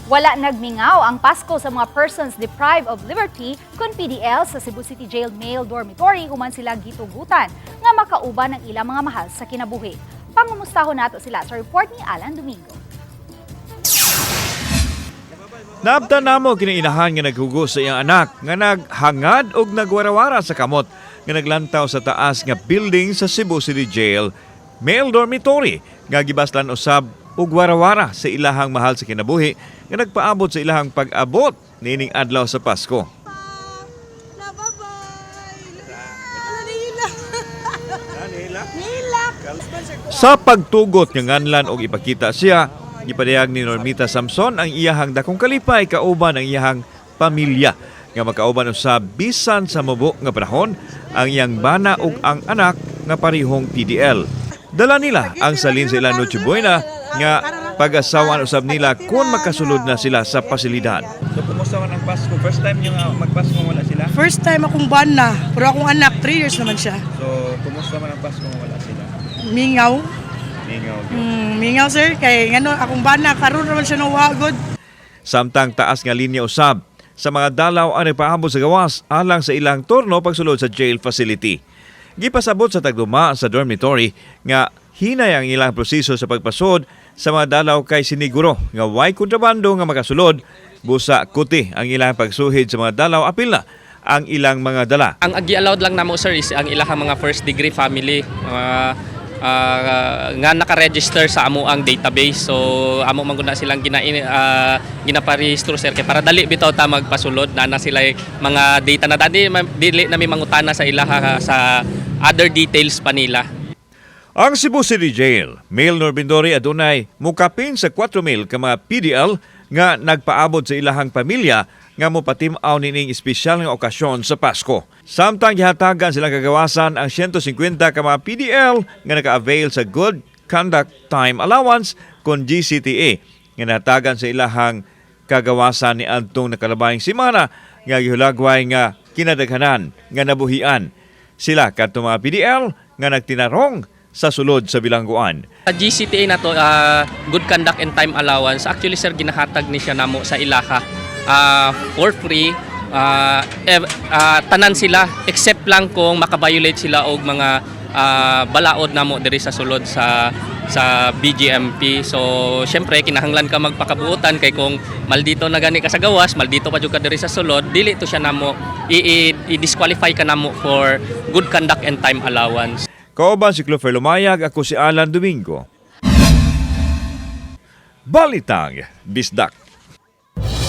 Wala nagmingaw ang Pasko sa mga persons deprived of liberty kun PDL sa Cebu City Jail Male Dormitory human sila gitugutan nga makauban ng ilang mga mahal sa kinabuhi. Pangumustahon nato sila sa report ni Alan Domingo. Naabtan namo kinainahan nga naghugos sa iyang anak nga naghangad og nagwarawara sa kamot nga naglantaw sa taas nga building sa Cebu City Jail Male Dormitory nga gibaslan usab og warawara sa ilahang mahal sa kinabuhi nga nagpaabot sa ilahang pag-abot niining adlaw sa Pasko. Sa pagtugot nga nganlan og ipakita siya, gipadayag ni Normita Samson ang iyahang dakong kalipay kauban ang iyahang pamilya nga makauban usab bisan sa mubo nga panahon ang iyang bana ug ang anak nga parihong PDL. Dala nila ang salin sa ilang Noche Buena nga pag-asawan usab nila kung makasulod na sila sa pasilidad. So kumusta man ang Pasko? First time niyo magpasko wala sila? First time akong bana, pero akong anak 3 years naman siya. So kumusta man ang Pasko wala sila? Mingaw. Mingaw. Mingaw sir, kay ngano akong bana karon naman siya nawagod. Samtang taas nga linya usab sa mga dalaw ang nagpaabot sa gawas alang sa ilang turno pagsulod sa jail facility. Gipasabot sa tagduma sa dormitory nga hinay ang ilang proseso sa pagpasod sa mga dalaw kay siniguro nga way kontrabando nga makasulod busa kuti ang ilang pagsuhid sa mga dalaw apil na ang ilang mga dala. Ang agi-allowed lang namo sir is ang ilang mga first degree family nga naka-register sa amo ang database. So amo man guna silang ginaparehistro sir kay para dali bitaw ta magpasulod na sila mga data na dili na may mangutana sa ilaha sa other details pa nila. Ang Cebu City Jail Male Dormitory adunay mukapin sa 4,000 ka mga PDL nga nagpaabot sa ilahang pamilya nga mopatim-aw nining espesyal nga okasyon sa Pasko. Samtang gihatagan silang kagawasan ang 150 ka mga PDL nga naka-avail sa Good Conduct Time Allowance kon GCTA nga natagan sa ilahang kagawasan ni adtong nakalabayng semana nga gihulagway nga kinadaghanan nga nabuhian. Sila kadto mga PDL nga nagtinarong sa sulod sa bilangguan. Sa GCTA na to, Good Conduct and Time Allowance, actually sir ginahatag ni siya namo sa ilaha for free. Tanan sila except lang kung makabiolate sila og mga balaod namo diri sa sulod sa BGMP. So syempre kinahanglan ka magpakabuotan kay kung maldito na gani ka sa gawas, maldito pa jud ka diri sa sulod, dili to siya namo i-disqualify ka namo for Good Conduct and Time Allowance. Kauban si Clover Lumayag, ako si Alan Domingo. Balitang Bisdak.